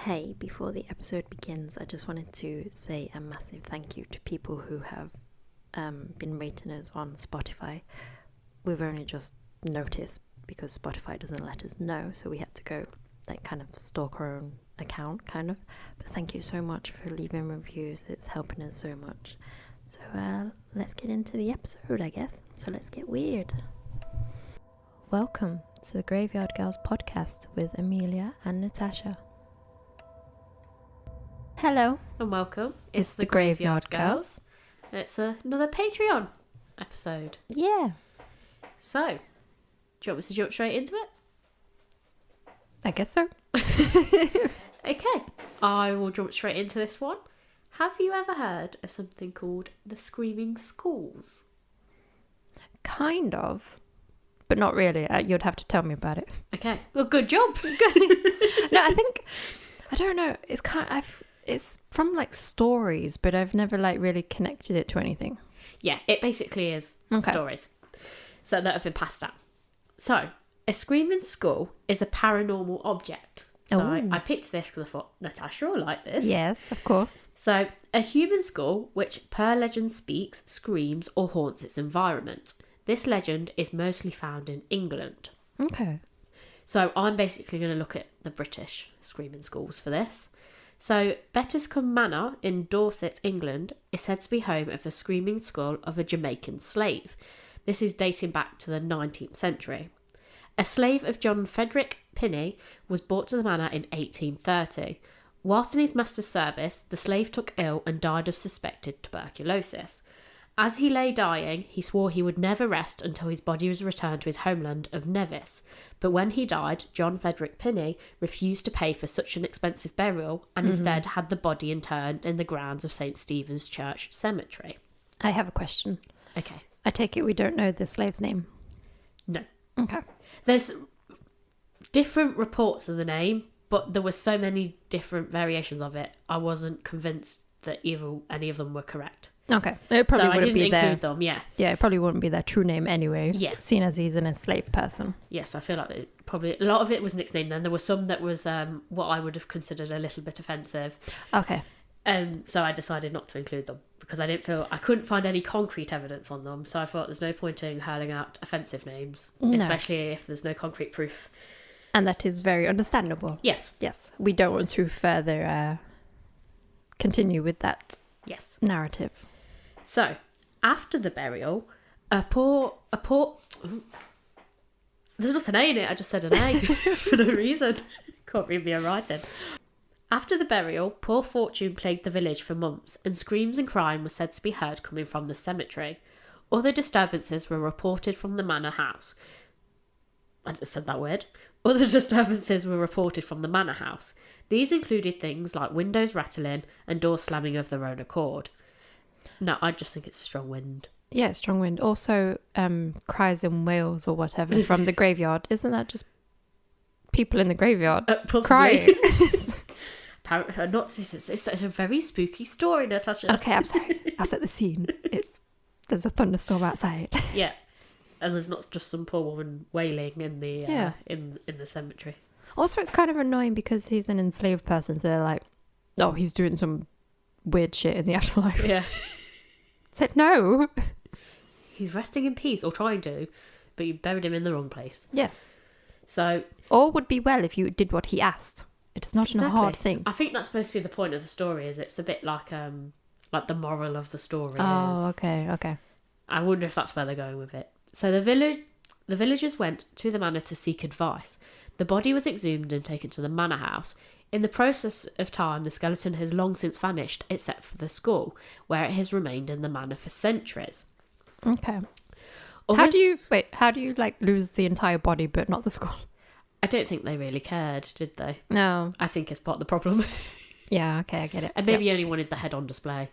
Hey, before the episode begins, I just wanted to say a massive thank you to people who have been rating us on Spotify. We've only just noticed because Spotify doesn't let us know, so we had to go kind of stalk our own account, kind of. But thank you so much for leaving reviews. It's helping us so much. So let's get into the episode, I guess. So let's get weird. Welcome to the Graveyard Girls podcast with Amelia and Natasha. Hello. And welcome. It's the Graveyard Girls. It's another Patreon episode. Yeah. So, do you want me to jump straight into it? I guess so. Okay. I will jump straight into this one. Have you ever heard of something called the Screaming Schools? Kind of. But not really. You'd have to tell me about it. Okay. Well, good job. No, I don't know. It's from like stories, but I've never like really connected it to anything. Yeah, it basically is stories. So that have been passed down. So, a screaming skull is a paranormal object. So I picked this because I thought, Natasha will like this. Yes, of course. So, a human skull, which per legend speaks, screams, or haunts its environment. This legend is mostly found in England. Okay. So, I'm basically going to look at the British screaming skulls for this. So, Bettiscombe Manor in Dorset, England, is said to be home of a screaming skull of a Jamaican slave. This is dating back to the 19th century. A slave of John Frederick Pinney was brought to the manor in 1830. Whilst in his master's service, the slave took ill and died of suspected tuberculosis. As he lay dying, he swore he would never rest until his body was returned to his homeland of Nevis. But when he died, John Frederick Pinney refused to pay for such an expensive burial and instead had the body interred in the grounds of St. Stephen's Church Cemetery. I have a question. Okay. I take it we don't know the slave's name? No. Okay. There's different reports of the name, but there were so many different variations of it, I wasn't convinced that any of them were correct. Okay. It probably so I wouldn't didn't be include them, yeah. Yeah, it probably wouldn't be their true name anyway. Yeah. Seeing as he's an enslaved person. Yes, I feel like a lot of it was nicknamed then. There were some that was what I would have considered a little bit offensive. Okay. So I decided not to include them because I couldn't find any concrete evidence on them. So I thought there's no point in hurling out offensive names, especially if there's no concrete proof. And that is very understandable. Yes. Yes. We don't want to further continue with that narrative. So, after the burial, a poor. There's not an A in it, I just said an A for no reason. Can't read me writing. After the burial, poor fortune plagued the village for months, and screams and crying were said to be heard coming from the cemetery. Other disturbances were reported from the manor house. I just said that word. Other disturbances were reported from the manor house. These included things like windows rattling and doors slamming of their own accord. No, I just think it's a strong wind. Yeah, strong wind. Also, cries and wails or whatever from the graveyard. Isn't that just people in the graveyard crying? It's a very spooky story, Natasha. Okay, I'm sorry. I'll set the scene. There's a thunderstorm outside. Yeah, and there's not just some poor woman wailing in the in the cemetery. Also, it's kind of annoying because he's an enslaved person, so they're like, oh, he's doing some weird shit in the afterlife. Yeah. Said no. He's resting in peace, or trying to, but you buried him in the wrong place. Yes. So. All would be well if you did what he asked. It's not a hard thing. I think that's supposed to be the point of the story. Is it's a bit like the moral of the story. Oh, okay. I wonder if that's where they're going with it. So the villagers went to the manor to seek advice. The body was exhumed and taken to the manor house. In the process of time, the skeleton has long since vanished, except for the skull, where it has remained in the manor for centuries. Okay. How do you like lose the entire body but not the skull? I don't think they really cared, did they? No. I think it's part of the problem. Yeah, okay, I get it. And maybe you only wanted the head on display.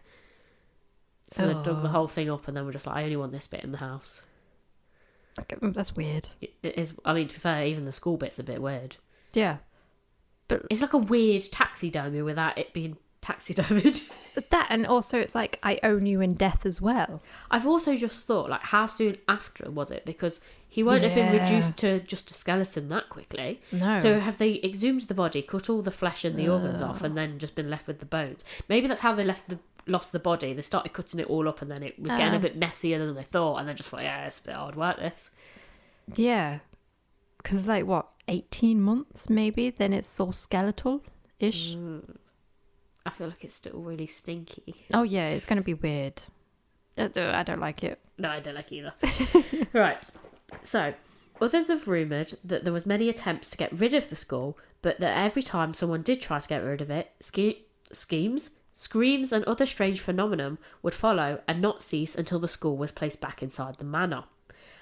So they dug the whole thing up and then were just like, I only want this bit in the house. Okay, that's weird. It is. I mean, to be fair, even the skull bit's a bit weird. Yeah. But it's like a weird taxidermy without it being taxidermied. That, and also it's like, I own you in death as well. I've also just thought, like, how soon after was it? Because he won't have been Yeah. reduced to just a skeleton that quickly. No. So have they exhumed the body, cut all the flesh and the organs off, and then just been left with the bones? Maybe that's how they lost the body. They started cutting it all up, and then it was getting a bit messier than they thought, and they just thought, yeah, it's a bit hard work, this. Yeah. Because, like, what, 18 months maybe? Then it's all skeletal-ish. I feel like it's still really stinky. Oh, yeah, it's going to be weird. I don't like it. No, I don't like either. Right. So, others have rumoured that there was many attempts to get rid of the skull, but that every time someone did try to get rid of it, screams and other strange phenomenon would follow and not cease until the skull was placed back inside the manor.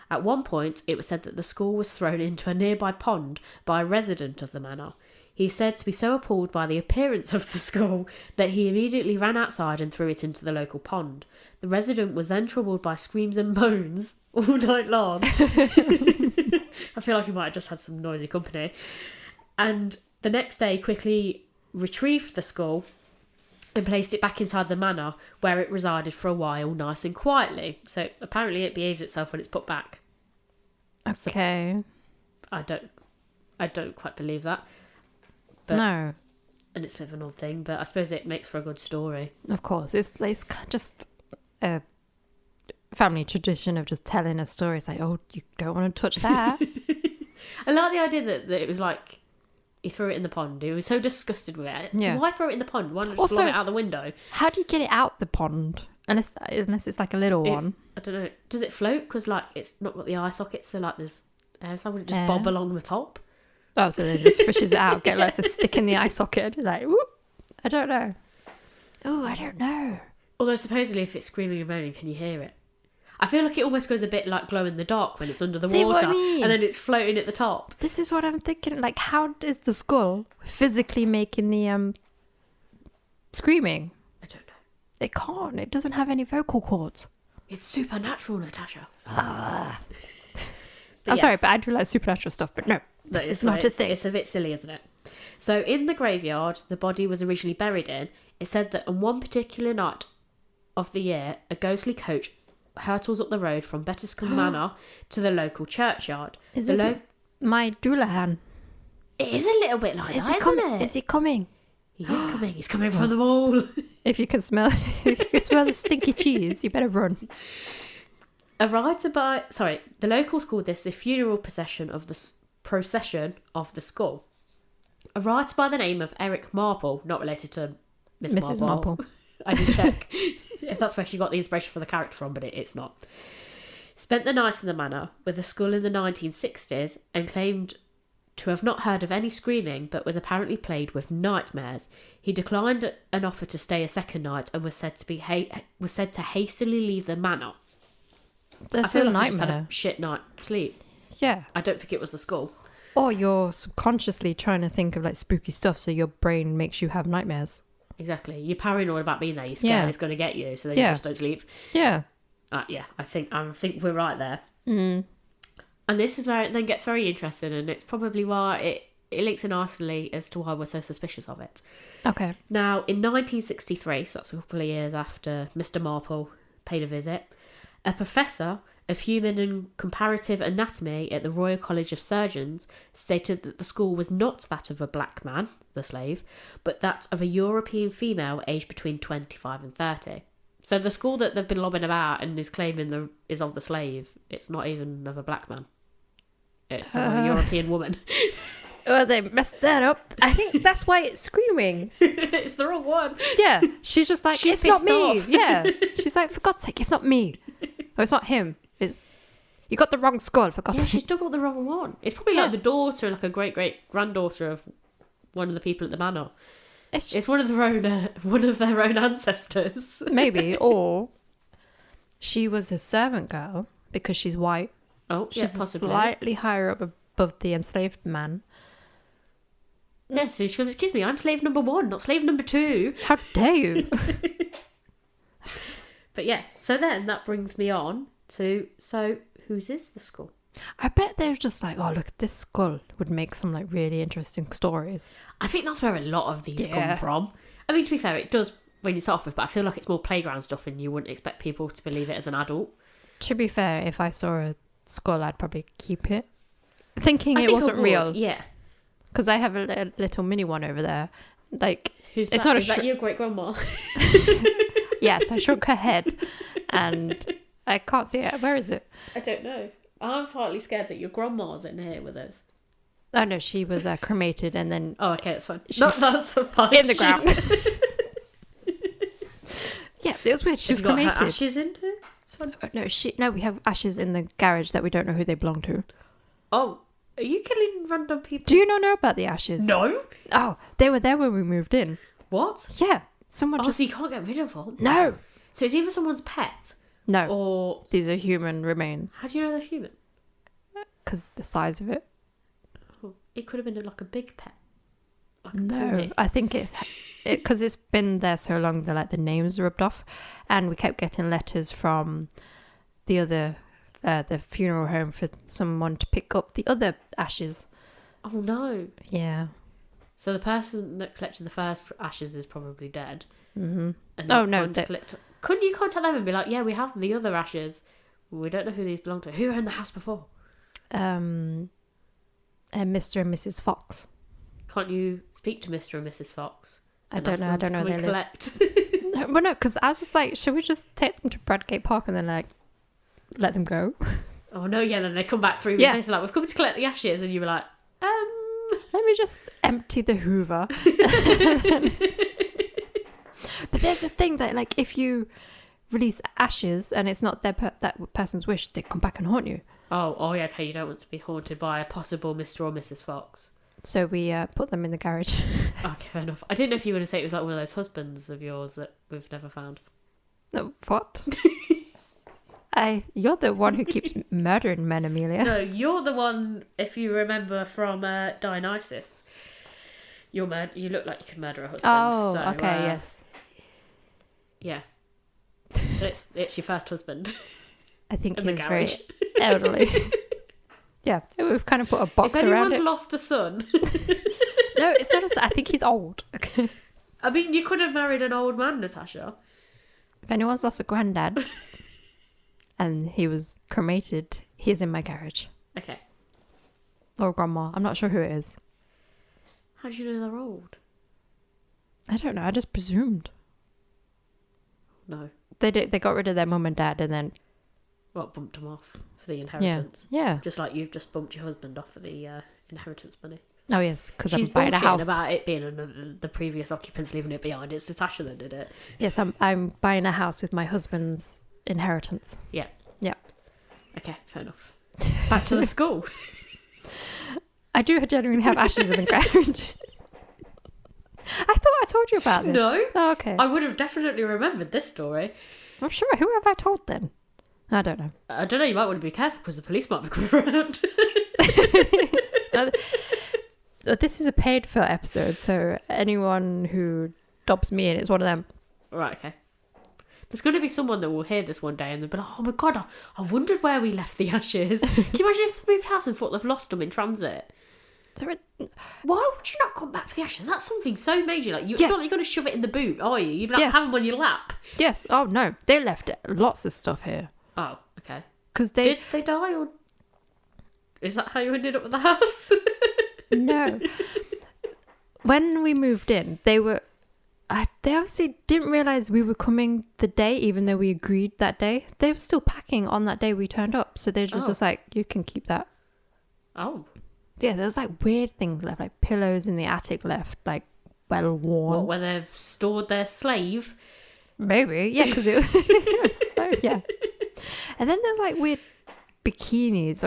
At one point, it was said that the skull was thrown into a nearby pond by a resident of the manor. He is said to be so appalled by the appearance of the skull that he immediately ran outside and threw it into the local pond. The resident was then troubled by screams and moans all night long. I feel like he might have just had some noisy company. And the next day quickly retrieved the skull and placed it back inside the manor, where it resided for a while, nice and quietly. So apparently it behaves itself when it's put back. Okay. I don't quite believe that. But, No, and it's a bit of an odd thing, but I suppose it makes for a good story. of course. It's just a family tradition of just telling a story. It's like, oh, you don't want to touch that. I like the idea that it was like he threw it in the pond. He was so disgusted with it. Yeah. Why throw it in the pond? Why not just Also- lob it out the window? How do you get it out the pond? Unless it's like a little one. I don't know. Does it float? Because like it's not got the eye sockets, so like there's air, so would it just Air. bob along the top? Oh, so then it just fishes it out, get like a stick in the eye socket. Like, whoop. I don't know. Oh, I don't know. Although supposedly if it's screaming and moaning, can you hear it? I feel like it almost goes a bit like glow in the dark when it's under the See water what I mean? and then it's floating at the top. This is what I'm thinking. Like, how is the skull physically making the screaming? I don't know. It can't. It doesn't have any vocal cords. It's supernatural, Natasha. I'm sorry, but I do like supernatural stuff. But no, this is not a thing. It's a bit silly, isn't it? So in the graveyard the body was originally buried in, it said that on one particular night of the year, a ghostly coach hurtles up the road from Bettiscombe Manor to the local churchyard. Is The this my Doulahan? It is a little bit like Is that, he isn't coming? it? Is he coming? He is coming. He's coming from the mall. If you can smell, if you can smell the stinky cheese, you better run. The locals called this the funeral procession of the skull. A writer by the name of Eric Marple, not related to Mrs. Marple. I did check if that's where she got the inspiration for the character from, but it's not. Spent the night in the manor with the skull in the 1960s and claimed to have not heard of any screaming, but was apparently plagued with nightmares. He declined an offer to stay a second night and was said to hastily leave the manor. I That's feel a like he just had nightmare. a shit night sleep. Yeah. I don't think it was the skull. Or you're subconsciously trying to think of like spooky stuff, so your brain makes you have nightmares. Exactly. You're paranoid about being there. You're scared Yeah. it's going to get you, so then you Yeah. just don't sleep. Yeah. Yeah, I think we're right there. Mm. And this is where it then gets very interesting, and it's probably why it links in nicely as to why we're so suspicious of it. Okay. Now, in 1963, so that's a couple of years after Mr. Marple paid a visit, a professor of human and comparative anatomy at the Royal College of Surgeons stated that the skull was not that of a black man, the slave, but that of a European female aged between 25 and 30. So the skull that they've been lobbing about and is claiming is of the slave, it's not even of a black man. It's of a European woman. Oh, they messed that up. I think that's why it's screaming. It's the wrong one. Yeah. She's just like, She's it's not pissed me. off. Yeah. She's like, for God's sake, it's not me. Oh, it's not him. You got the wrong skull, for God's Yeah, sake. she's still got the wrong one. It's probably like the daughter, like a great-great-granddaughter of one of the people at the manor. It's just It's one of their own ancestors. maybe, or she was a servant girl because she's white. Oh, yeah, She's possibly. slightly higher up above the enslaved man. Yeah, so she goes, excuse me, I'm slave number 1, not slave number 2. How dare you? But yes, so then that brings me on to, so whose is the skull? I bet they're just like, oh, look, this skull would make some like really interesting stories. I think that's where a lot of these Yeah. come from. I mean, to be fair, it does when you start off with, but I feel like it's more playground stuff and you wouldn't expect people to believe it as an adult. To be fair, if I saw a skull, I'd probably keep it. Thinking I it think I wasn't would, real. Yeah. Because I have a little mini one over there. Like, Who's It's that? not a Is that sh- your great grandma? yes, I shook her head and I can't see it. Where is it? I don't know. I'm slightly scared that your grandma's in here with us. Oh, no, she was cremated and then Oh, okay, that's fine. She- No, that's the fine. in the ground. Yeah, it was weird. She was Got her cremated. ashes in here? It's fine. No, we have ashes in the garage that we don't know who they belong to. Oh, are you killing random people? Do you not know about the ashes? No. Oh, they were there when we moved in. What? Yeah, someone Oh, just... so you can't get rid of them? No, So it's either someone's pet no, or... these are human remains. How do you know they're human? Because the size of it. Oh, it could have been like a big pet. Like a No, pony. I think it's because it's been there so long that like the names rubbed off, and we kept getting letters from the other the funeral home for someone to pick up the other ashes. Oh no. Yeah. So the person that collected the first ashes is probably dead. Mm-hmm. And Oh, they're no, going to collect... Couldn't you contact them and be like, yeah, we have the other ashes. We don't know who these belong to. Who were in the house before? And Mr. and Mrs. Fox. Can't you speak to Mr. and Mrs. Fox? I and don't ask know. I them don't to know come where and they live. collect? No, well, no, because I was just like, should we just take them to Bradgate Park and then like let them go? Oh no, yeah, then they come back 3 weeks Yeah. later like, we've come to collect the ashes, and you were like, Let me just empty the Hoover. But there's a thing that like if you release ashes and it's not that person's wish, they come back and haunt you. oh yeah, okay, you don't want to be haunted by a possible Mr. or Mrs. Fox. So we put them in the garage. Okay, fair enough. I didn't know if you were going to say it was like one of those husbands of yours that we've never found. No, what? You're the one who keeps murdering men, Amelia. No, you're the one, if you remember from Dionysus. You look like you could murder a husband. Oh, so, okay, yes. Yeah. It's your first husband I think in he the was very garage. elderly. Yeah, we've kind of put a box If around anyone's it. lost a son, No, it's not. I think he's old. Okay. I mean, you could have married an old man, Natasha. If anyone's lost a granddad and he was cremated, he's in my garage. Okay. Or grandma. I'm not sure who it is. How do you know they're old? I don't know. I just presumed. No. They got rid of their mum and dad and then... What, bumped them off for the inheritance? Yeah. Just like you've just bumped your husband off for the inheritance money. Oh, yes, because I'm She's buying a bullshitting house. about it being the previous occupants leaving it behind. It's Natasha that did it. Yes, I'm buying a house with my husband's inheritance. Okay, fair enough. Back to the school. I do genuinely have ashes in the garage. I thought I told you about this. No. Oh, okay. I would have definitely remembered this story. I'm sure. Who have I told then? I don't know. I don't know, you might want to be careful because the police might be coming around. This is a paid for episode, so anyone who dobs me in, it's one of them. Right, okay. There's going to be someone that will hear this one day and they'll be like, oh my god, I wondered where we left the ashes. Can you imagine if they moved house and thought they've lost them in transit? Why would you not come back for the ashes? That's something so major. Like, it's Yes. not like you're going to shove it in the boot, are you? You'd like Yes. have them on your lap. Yes. Oh no, they left lots of stuff here Oh, okay. because they Did they die or is that how you ended up with the house? no. When we moved in, they obviously didn't realize we were coming the day, even though we agreed that day. They were still packing on that day we turned up, so they just Oh. was like, "You can keep that." Oh. Yeah, there was like weird things left, like pillows in the attic left, like well worn. What, where they've stored their slave? Maybe, yeah, because it. Oh, yeah. And then there's like weird bikinis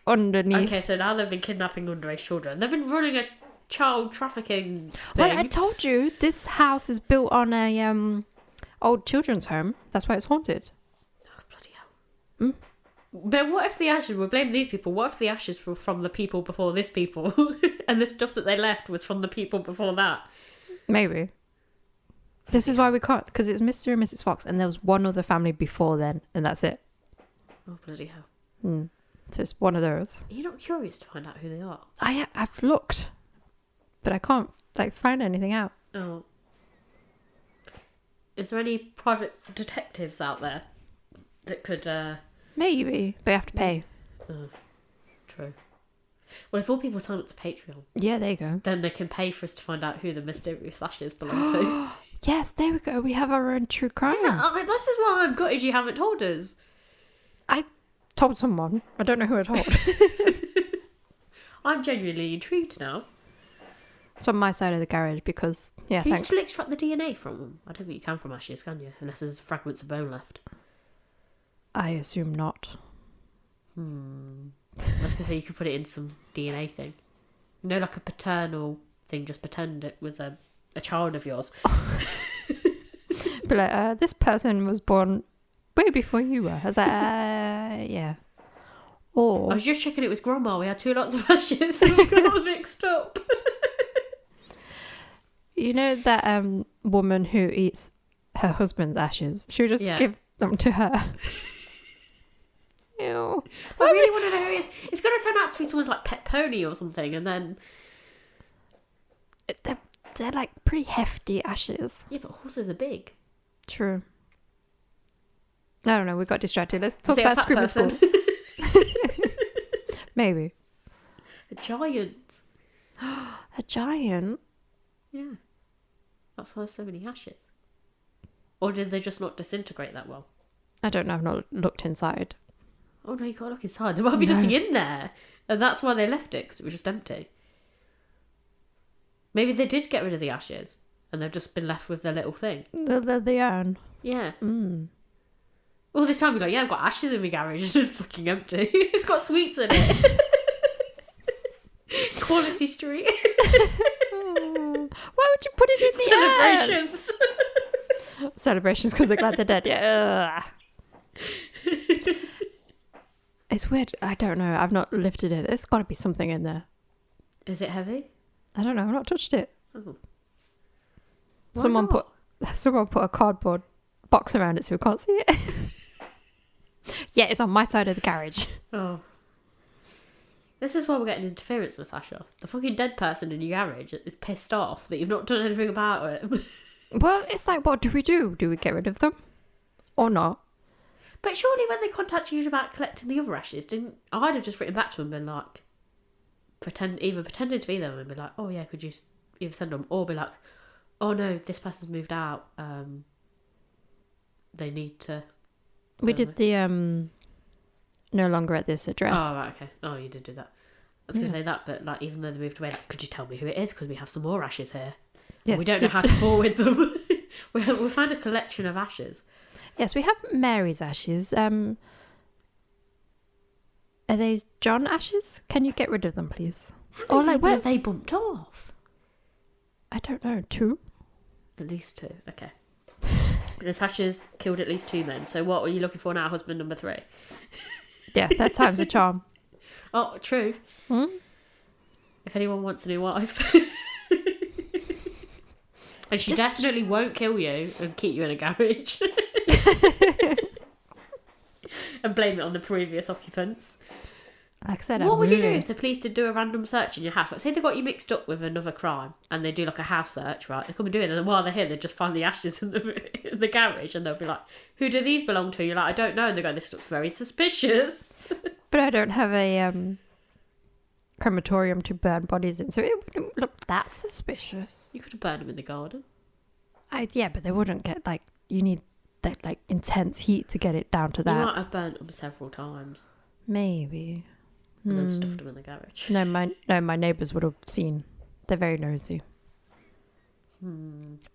underneath. Okay, so now they've been kidnapping underage children. They've been running a child trafficking thing. Well, I told you this house is built on a old children's home. That's why it's haunted. Oh, bloody hell. Hmm? But what if the ashes, we're blaming these people, what if the ashes were from the people before this people and the stuff that they left was from the people before that? Maybe. This is why we can't, because it's Mr. and Mrs. Fox, and there was one other family before then, and that's it. Oh, bloody hell. So it's one of those. You're not curious to find out who they are? I've looked, but I can't like find anything out. Oh. Is there any private detectives out there that could... Maybe, but you have to pay. True. Well, if all people sign up to Patreon, Yeah, there you go. then they can pay for us to find out who the mysterious ashes belong to. Yes, there we go. We have our own true crime. Yeah, I mean, this is why I'm gutted you haven't told us. I told someone. I don't know who I told. I'm genuinely intrigued now. It's on my side of the garage because, yeah, Can you thanks. still extract the DNA from them? I don't think you can from ashes, can you? Unless there's fragments of bone left. I assume not. I was going to say you could put it in some DNA thing. You know, like a paternal thing, just pretend it was a child of yours. But like, this person was born way before you were. I was like, yeah. I Or, was just checking it was grandma. We had 2 lots of ashes. And we got all mixed up. you know that woman who eats her husband's ashes? She would just Yeah. give them to her. Ew. I really want to know who it is. It's going to turn out to be someone's like pet pony or something, and then... They're like pretty hefty ashes. Yeah, but horses are big. True. I don't know. We got distracted. Let's talk Was it a about fat screaming person? schools. Maybe. A giant. A giant? Yeah. That's why there's so many ashes. Or did they just not disintegrate that well? I don't know. I've not looked inside. Oh no, you can't look inside. There might be No. nothing in there. And that's why they left it, because it was just empty. Maybe they did get rid of the ashes, and they've just been left with their little thing. The urn. Yeah. Mm. All this time you're like, yeah, I've got ashes in my garage, and it's fucking empty. It's got sweets in it. Quality Street. Oh, why would you put it in the urn? Celebrations. Celebrations because they're glad they're dead. Yeah. Ugh. It's weird. I don't know. I've not lifted it. There's got to be something in there. Is it heavy? I don't know. I've not touched it. Oh. Someone put a cardboard box around it so we can't see it. Yeah, it's on my side of the garage. Oh. This is why we're getting interference, Natasha. The fucking dead person in your garage is pissed off that you've not done anything about it. Well, it's like, what do we do? Do we get rid of them? Or not? But surely when they contact you about collecting the other ashes, I'd have just written back to them and been like, pretending to be them and be like, oh yeah, could you either send them, or be like, oh no, this person's moved out, they need to... We did the no longer at this address. Oh, right, okay. Oh, you did do that. I was going to say that, but like, even though they moved away, like, could you tell me who it is? Because we have some more ashes here. Yes, We don't know how to forward them. we found a collection of ashes. Yes, we have Mary's ashes. Are these John ashes? Can you get rid of them, please? Or Or like, like, where? have they bumped off? I don't know. 2? At least 2. Okay. Natasha's killed at least 2 men. So what are you looking for now, husband number 3? Yeah, that time's a charm. Oh, true. Hmm? If anyone wants a new wife. And she This- definitely won't kill you and keep you in a garage. And blame it on the previous occupants. Like I said, What I'm would you do moving. if the police did do a random search in your house? Like, say they got you mixed up with another crime and they do like a house search, right? They come and do it, and then while they're here, they just find the ashes in the garage, and they'll be like, who do these belong to? You're like, I don't know. And they go, this looks very suspicious. But I don't have a crematorium to burn bodies in, so it wouldn't look that suspicious. You could have burned them in the garden. Yeah, but they wouldn't get like, you need that like intense heat to get it down to You that. might have burnt them several times Maybe. and then Hmm. stuffed them in the garage. No, my neighbours would have seen. They're very nosy.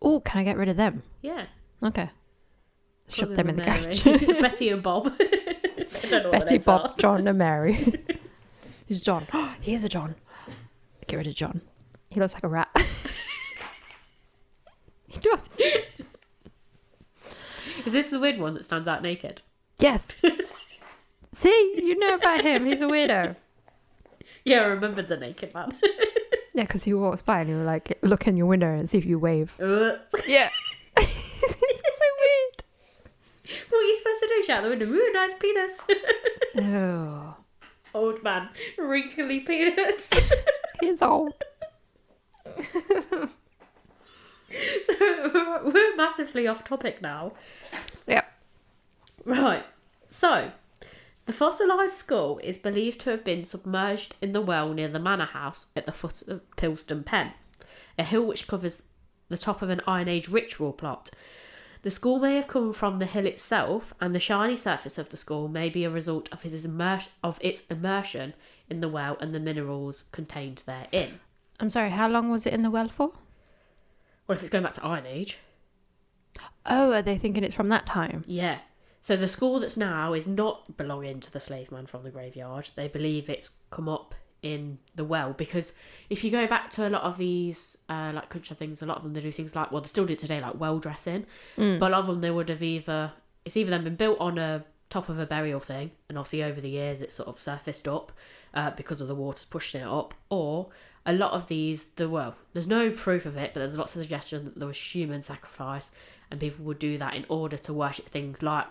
Oh, can I get rid of them? Yeah. Okay. Shove Put them in the Mary. garage. Betty and Bob. I don't know what Betty, their names Bob, are. John, and Mary. He's John. He is a John. Get rid of John. He looks like a rat. He does. Is this the weird one that stands out naked? Yes. See, you know about him. He's a weirdo. Yeah, I remembered the naked man. Yeah, because he walks by and he'll like look in your window and see if you wave. What Yeah. It's so weird. are you supposed to do? Shout out the window. Ooh, nice penis. Oh. Old man, wrinkly penis. He's old. So, we're massively off topic now. Yep. Right. So, the fossilised skull is believed to have been submerged in the well near the manor house at the foot of Pilston Pen, a hill which covers the top of an Iron Age ritual plot. The skull may have come from the hill itself, and the shiny surface of the skull may be a result of its immersion in the well and the minerals contained therein. I'm sorry, how long was it in the well for? Well, if it's going back to Iron Age, Oh, are they thinking it's from that time? yeah. So the skull that's now is not belonging to the slave man from the graveyard. They believe it's come up in the well, because if you go back to a lot of these like country things, a lot of them they do things like, well, they still do it today, like well dressing, but a lot of them they would have either then been built on a top of a burial thing, and obviously over the years it's sort of surfaced up because of the water's pushing it up, or a lot of these there's no proof of it, but there's lots of suggestion that there was human sacrifice, and people would do that in order to worship things like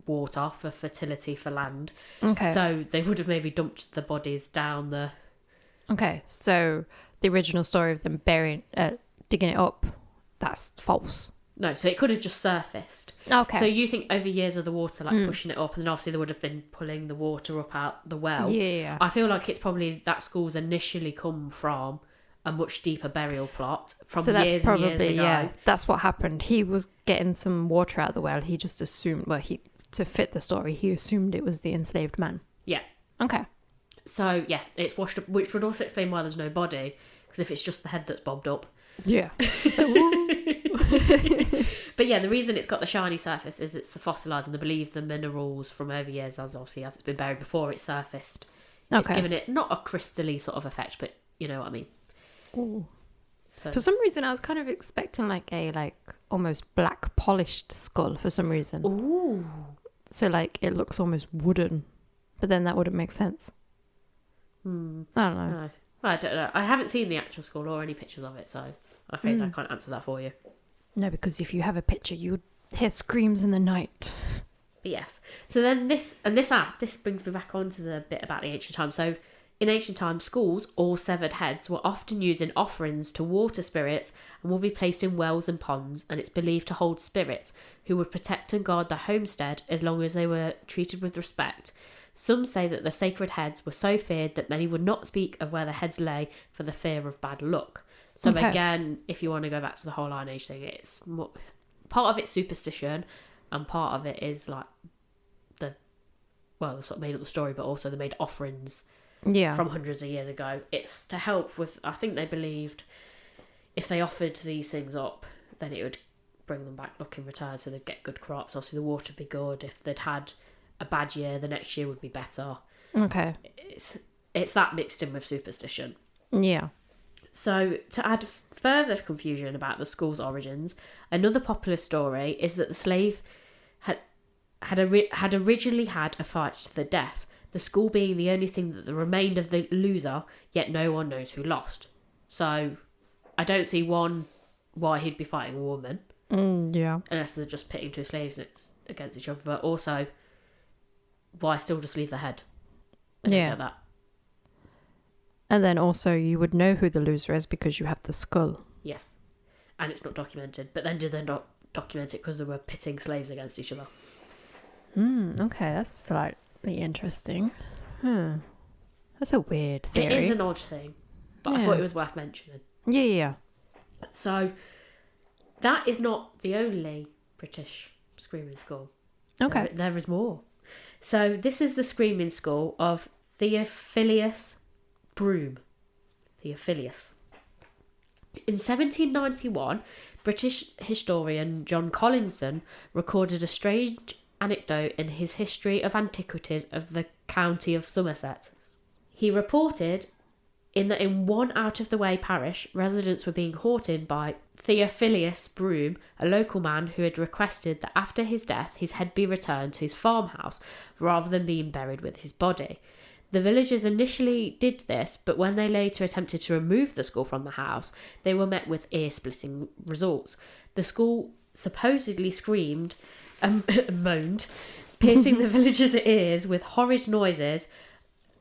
water for fertility for land. Okay. So they would have maybe dumped the bodies down the... Okay, so the original story of them digging it up, that's false. No, so it could have just surfaced. Okay. So you think over years of the water like pushing it up, and then obviously they would have been pulling the water up out the well. Yeah. I feel like it's probably that school's initially come from a much deeper burial plot from So that's years probably, and years ago. yeah, that's what happened. He was getting some water out of the well. He just assumed, to fit the story, he assumed it was the enslaved man. Yeah. Okay. So yeah, it's washed up, which would also explain why there's no body, because if it's just the head that's bobbed up. Yeah. So, woo. But yeah, the reason it's got the shiny surface is it's the fossilised, and they believe the minerals from over years, as it's been buried before it surfaced. It's Okay. given it not a crystally sort of effect, but you know what I mean. Ooh. So For some reason, I was kind of expecting like a almost black polished skull for some reason. ooh, So it looks almost wooden, but then that wouldn't make sense. I don't know. no, I don't know. I haven't seen the actual skull or any pictures of it, so I think I can't answer that for you. No, because if you have a picture, you would hear screams in the night. But yes. So then this brings me back onto the bit about the ancient times. So in ancient times, skulls or severed heads were often used in offerings to water spirits and will be placed in wells and ponds, and it's believed to hold spirits who would protect and guard the homestead as long as they were treated with respect. Some say that the sacred heads were so feared that many would not speak of where the heads lay for the fear of bad luck. So Okay. again, if you want to go back to the whole Iron Age thing, it's more, part of it's superstition, and part of it is like they sort of made up the story, but also they made offerings Yeah. from hundreds of years ago. It's to help with, I think they believed if they offered these things up, then it would bring them back luck in return, so they'd get good crops. Obviously the water would be good. If they'd had a bad year, the next year would be better. Okay. It's that mixed in with superstition. Yeah. So, to add further confusion about the skull's origins, another popular story is that the slave had originally had a fight to the death, the skull being the only thing that remained of the loser, yet no one knows who lost. So, I don't see why he'd be fighting a woman, Yeah. unless they're just pitting two slaves against each other, but also, why still just leave the head? I don't Yeah. get that. And then also you would know who the loser is because you have the skull. Yes. And it's not documented. But then did they not document it because they were pitting slaves against each other? Okay, that's slightly interesting. That's a weird theory. It is an odd thing. But I Yeah. thought it was worth mentioning. Yeah. So, that is not the only British screaming skull. Okay. There is more. So, this is the screaming skull of Theophilus Broome. Theophilus. In 1791, British historian John Collinson recorded a strange anecdote in his History of Antiquities of the county of Somerset. He reported that in one out-of-the-way parish, residents were being haunted by Theophilus Broome, a local man who had requested that after his death his head be returned to his farmhouse rather than being buried with his body. The villagers initially did this, but when they later attempted to remove the skull from the house, they were met with ear-splitting results. The skull supposedly screamed and moaned, piercing the villagers' ears with horrid noises,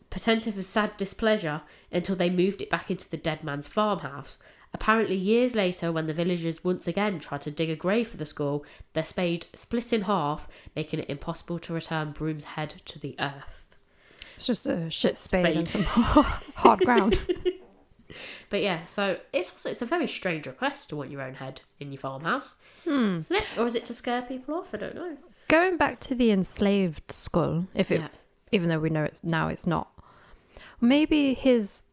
pretending with sad displeasure until they moved it back into the dead man's farmhouse. Apparently, years later, when the villagers once again tried to dig a grave for the skull, their spade split in half, making it impossible to return Broom's head to the earth. It's just a shit spade and some hard ground. But yeah, so it's a very strange request to want your own head in your farmhouse, isn't it? Or is it to scare people off? I don't know. Going back to the enslaved skull, even though we know it's not. Maybe his,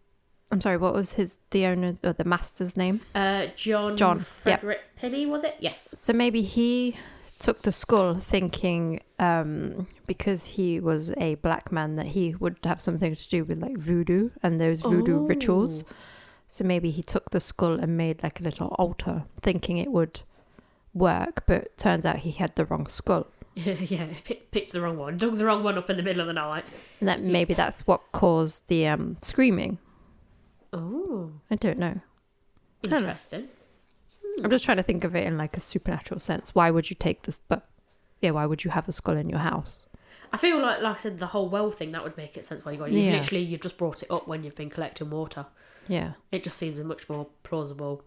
I'm sorry, what was the owner's or the master's name? John Frederick Penny, was it? Yes. So maybe he took the skull thinking, because he was a black man, that he would have something to do with like voodoo and those voodoo rituals. So maybe he took the skull and made like a little altar thinking it would work, but turns out he had the wrong skull. Yeah, picked the wrong one. Dug the wrong one up in the middle of the night. And that maybe that's what caused the screaming. Oh. I don't know. Interesting. I'm just trying to think of it in like a supernatural sense. Why would you take this? But yeah, why would you have a skull in your house? I feel like I said, the whole well thing, that would make it sense why you got it. You've just brought it up when you've been collecting water. Yeah. It just seems a much more plausible.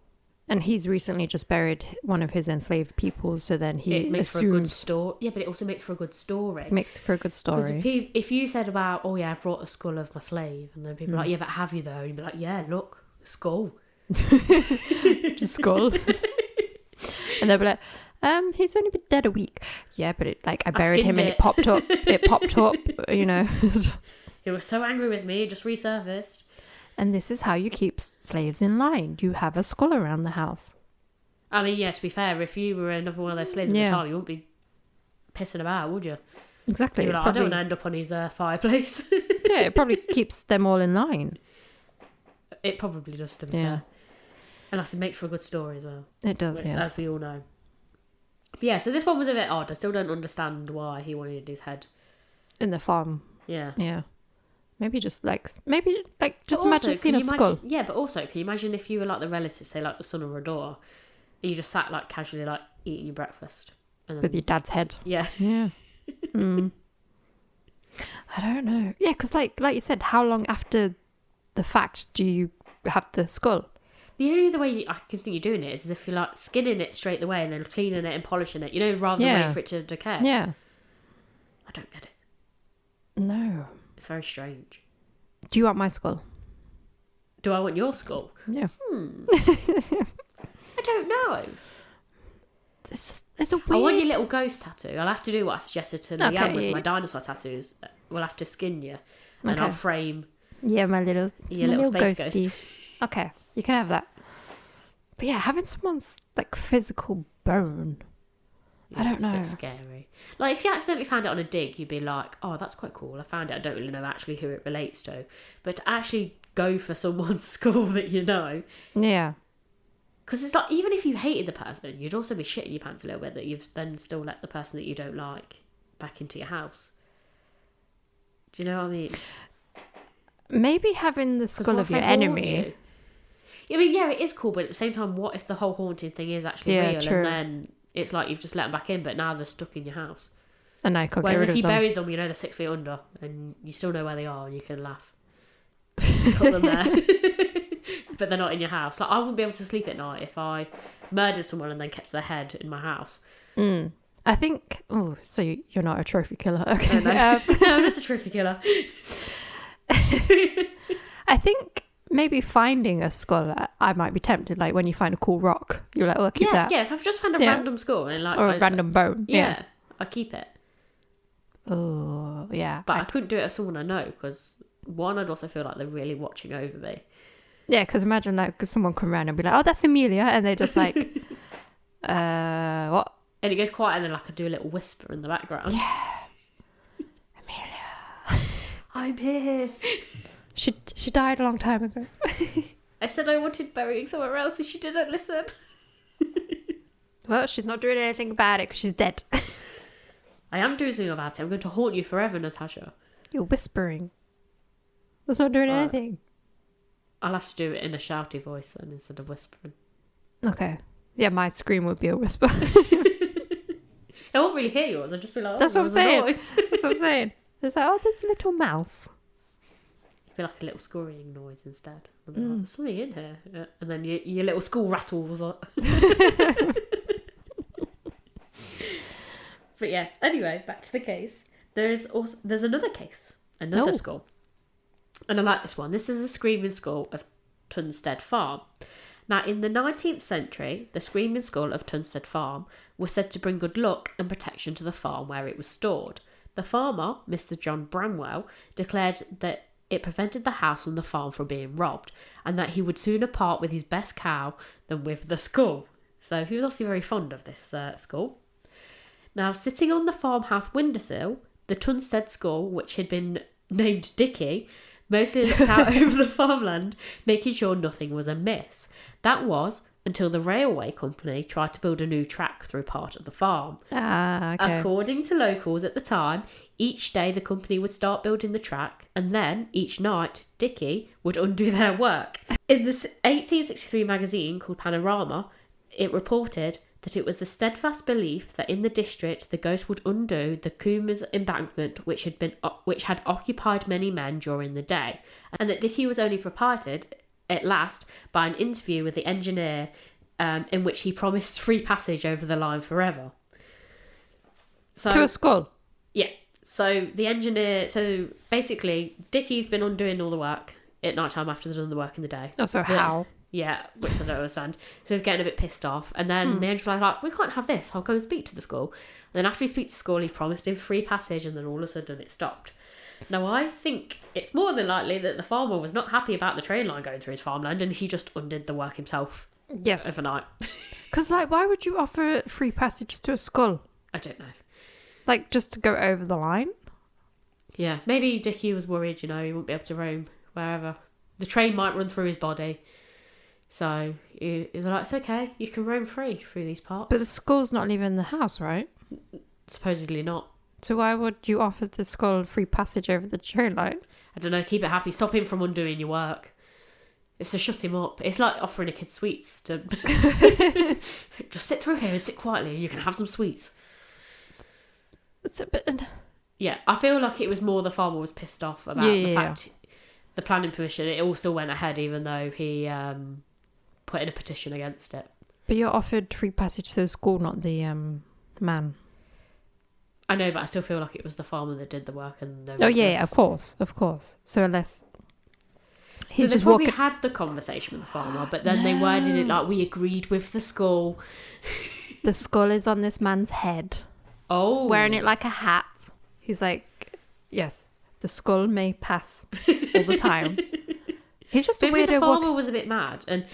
And he's recently just buried one of his enslaved people, so then it makes for a good story. Yeah, but it also makes for a good story. Makes for a good story. Because if you said about, oh yeah, I brought the skull of my slave, and then people are like, yeah, but have you though? And you'd be like, yeah, look, skull. Just skull. And they'll be like, he's only been dead a week. Yeah, but I buried him and it popped up. It popped up, you know. He was so angry with me, it just resurfaced. And this is how you keep slaves in line. You have a skull around the house. I mean, yeah, to be fair, if you were another one of those slaves at the time, you wouldn't be pissing about, would you? Exactly. You'd be like, I don't want to end up on his fireplace. Yeah, it probably keeps them all in line. It probably does, to be fair. And it makes for a good story as well. It does, yes. As we all know. But yeah, so this one was a bit odd. I still don't understand why he wanted his head in the farm. Yeah. Yeah. Maybe just imagine seeing a skull. Yeah, but also, can you imagine if you were like the relative, say like the son or a daughter, and you just sat like casually like eating your breakfast. And then... with your dad's head. Yeah. Yeah. I don't know. Yeah, because like you said, how long after the fact do you have the skull? The only other way I can think you're doing it is if you're like skinning it straight away and then cleaning it and polishing it, rather than waiting for it to decay. Yeah. I don't get it. No. It's very strange. Do you want my skull? Do I want your skull? Yeah. I don't know. It's a weird... I want your little ghost tattoo. I'll have to do what I suggested to Leanne with my dinosaur tattoos. We'll have to skin you. And I'll frame... Yeah, my little space ghosty. Ghost. Okay, you can have that. But yeah, having someone's like physical bone... Yeah, I don't know. It's a bit scary. Like, if you accidentally found it on a dig, you'd be like, oh, that's quite cool. I found it. I don't really know actually who it relates to. But to actually go for someone's skull that you know... Yeah. Because it's like, even if you hated the person, you'd also be shitting your pants a little bit that you've then still let the person that you don't like back into your house. Do you know what I mean? Maybe having the skull of your enemy... I mean, yeah, it is cool, but at the same time, what if the whole haunting thing is actually real? True. And then... it's like you've just let them back in, but now they're stuck in your house. And I can't Whereas get rid if of you them. buried them, they're 6 feet under, and you still know where they are, and you can laugh. Put them there. But they're not in your house. Like, I wouldn't be able to sleep at night if I murdered someone and then kept their head in my house. I think... Oh, so you're not a trophy killer. Okay. No, I'm not a trophy killer. I think... maybe finding a skull, I might be tempted. Like when you find a cool rock, you're like, oh, I'll keep that. Yeah, if I've just found a random skull and like... or a random bone. Yeah, I keep it. Oh, yeah. But I couldn't do it with someone I know because, one, I'd also feel like they're really watching over me. Yeah, because imagine like someone come around and be like, oh, that's Amelia. And they're just like, what? And it goes quiet and then like I do a little whisper in the background. Yeah. Amelia. I'm here. She died a long time ago. I said I wanted burying somewhere else and she didn't listen. Well, she's not doing anything about it because she's dead. I am doing something about it. I'm going to haunt you forever, Natasha. You're whispering. That's not doing anything. I'll have to do it in a shouty voice then instead of whispering. Okay. Yeah, my scream would be a whisper. I won't really hear yours. I'll just be like, oh, that's what I'm saying. That's what I'm saying. It's like, oh, there's a little mouse. be like a little scurrying noise instead. And be like, there's something in here. And then your little school rattles. But yes, anyway, back to the case. There's another case, another school. And I like this one. This is the Screaming School of Tunstead Farm. Now, in the 19th century, the Screaming School of Tunstead Farm was said to bring good luck and protection to the farm where it was stored. The farmer, Mr. John Bramwell, declared that it prevented the house and the farm from being robbed, and that he would sooner part with his best cow than with the school. So he was obviously very fond of this school. Now, sitting on the farmhouse windowsill, the Tunstead School, which had been named Dicky, mostly looked out over the farmland, making sure nothing was amiss. That was until the railway company tried to build a new track through part of the farm. Okay. According to locals at the time, each day the company would start building the track, and then each night Dicky would undo their work. In the 1863 magazine called Panorama, it reported that it was the steadfast belief that in the district the ghost would undo the Coombs embankment which had occupied many men during the day, and that Dicky was only propried at last by an interview with the engineer in which he promised free passage over the line forever. So, to a school? Yeah. So the engineer... So basically, Dicky's been undoing all the work at night time after they've done the work in the day. Oh, so how? Yeah, which I don't understand. So they're getting a bit pissed off. And then the engineer's like, we can't have this. I'll go and speak to the school. And then after he speaks to school, he promised him free passage, and then all of a sudden it stopped. Now, I think it's more than likely that the farmer was not happy about the train line going through his farmland, and he just undid the work himself. Yes. Overnight. Because, like, why would you offer free passage to a school? I don't know. Like, just to go over the line? Yeah, maybe Dicky was worried, he wouldn't be able to roam wherever. The train might run through his body. So they're like, it's okay, you can roam free through these parts. But the school's not leaving the house, right? Supposedly not. So why would you offer the school free passage over the train line? I don't know, keep it happy. Stop him from undoing your work. It's to shut him up. It's like offering a kid sweets to... Just sit through here and sit quietly. You can have some sweets. It's a bit... Yeah, I feel like it was more the farmer was pissed off about the fact... The planning permission, it all still went ahead even though he put in a petition against it. But you're offered free passage to the school, not the man. I know, but I still feel like it was the farmer that did the work. And of course. So unless he's so they probably had the conversation with the farmer, but then they worded it like, we agreed with the school. The skull is on this man's head. Oh. Wearing it like a hat. He's like, yes, the skull may pass all the time. He's just a Maybe weirdo. The farmer was a bit mad, and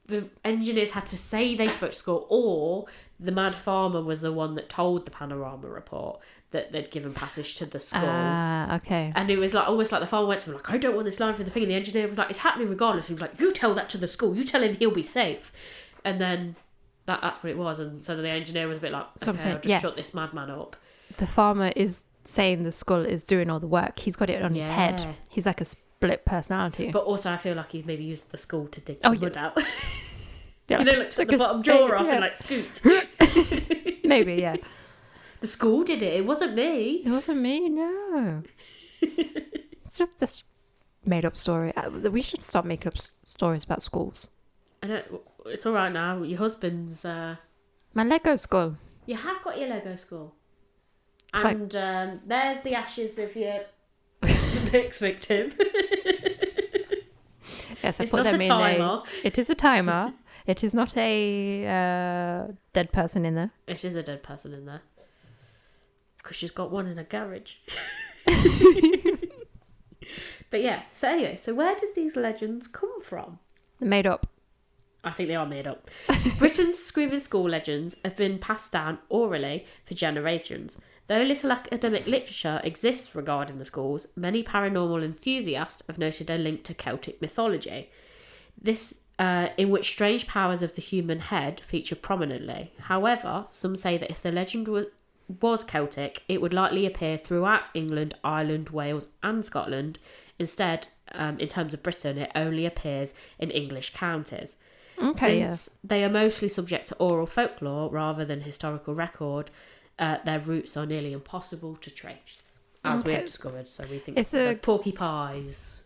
the engineers had to say they spoke to school, or the mad farmer was the one that told the Panorama report that they'd given passage to the school. Okay. And it was like almost like the farmer went to him like, I don't want this line for the thing, and the engineer was like, it's happening regardless. He was like, you tell that to the school. You tell him he'll be safe. And then that's what it was. And so the engineer was a bit like, okay, I'll just shut this madman up. The farmer is saying the skull is doing all the work. He's got it on his head. He's like a split personality. But also I feel like he maybe used the skull to dig the wood out. Yeah, like took the bottom jaw off and like scooped. Maybe, yeah. The school did it. It wasn't me. It wasn't me, no. It's just this made up story. We should stop making up stories about schools. I know, it's all right now. Your husband's... My Lego skull. You have got your Lego skull. It's and there's the ashes of your next victim. Yes, I it's put not them a in timer. It is a timer. It is not a dead person in there. It is a dead person in there. Because she's got one in a garage. But yeah, so anyway, so where did these legends come from? They're made up. I think they are made up. Britain's Screaming School legends have been passed down orally for generations. Though little academic literature exists regarding the schools, many paranormal enthusiasts have noted a link to Celtic mythology. This in which strange powers of the human head feature prominently. However, some say that if the legend was Celtic, it would likely appear throughout England, Ireland, Wales and Scotland. Instead, in terms of Britain, it only appears in English counties. Okay, Since they are mostly subject to oral folklore rather than historical record, their roots are nearly impossible to trace, as we have discovered. So we think it's a like porky pies.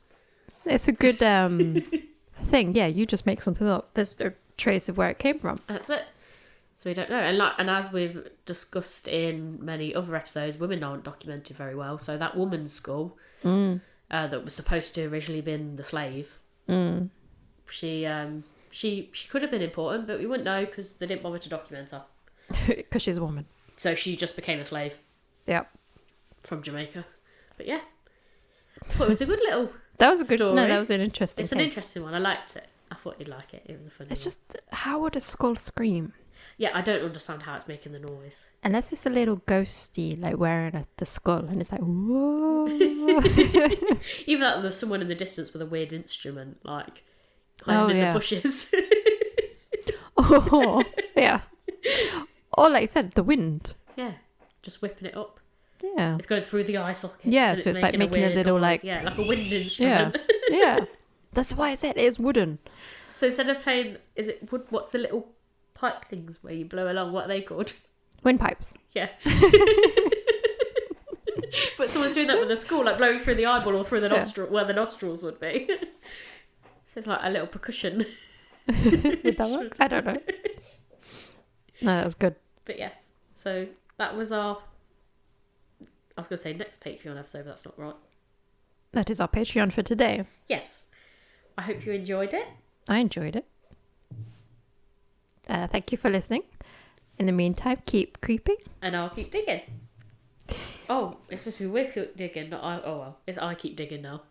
It's a good thing. Yeah, you just make something up. There's no trace of where it came from. That's it. So we don't know. And as we've discussed in many other episodes, women aren't documented very well. So that woman's school that was supposed to originally been the slave, she could have been important, but we wouldn't know because they didn't bother to document her. Because she's a woman. So she just became a slave. Yeah. From Jamaica. But yeah. Well, it was a good little That was a good story. No, that was an interesting It's an case. interesting one. I liked it. I thought you'd like it. It was a funny It's one. just, how would a skull scream? Yeah, I don't understand how it's making the noise. Unless it's a little ghosty, like wearing the skull, and it's like, whoa. Even that there's someone in the distance with a weird instrument, like hiding in the bushes. Oh, yeah. Or like you said, the wind. Yeah, just whipping it up. Yeah. It's going through the eye socket. Yeah, so it's like making a weird little, noise. like... Yeah, like a wind instrument. Yeah. That's why I said it's wooden. So instead of playing, is it wood? What's the little pipe things where you blow along? What are they called? Windpipes. Yeah. But someone's doing that with a skull, like blowing through the eyeball or through the nostril, where the nostrils would be. So it's like a little percussion. Would that work? I don't know. No, that was good. But yes, so that was our... I was going to say next Patreon episode, but that's not right. That is our Patreon for today. Yes. I hope you enjoyed it. I enjoyed it. Thank you for listening. In the meantime, keep creeping. And I'll keep digging. Oh, it's supposed to be we keep digging, not I. Oh well, it's I keep digging now.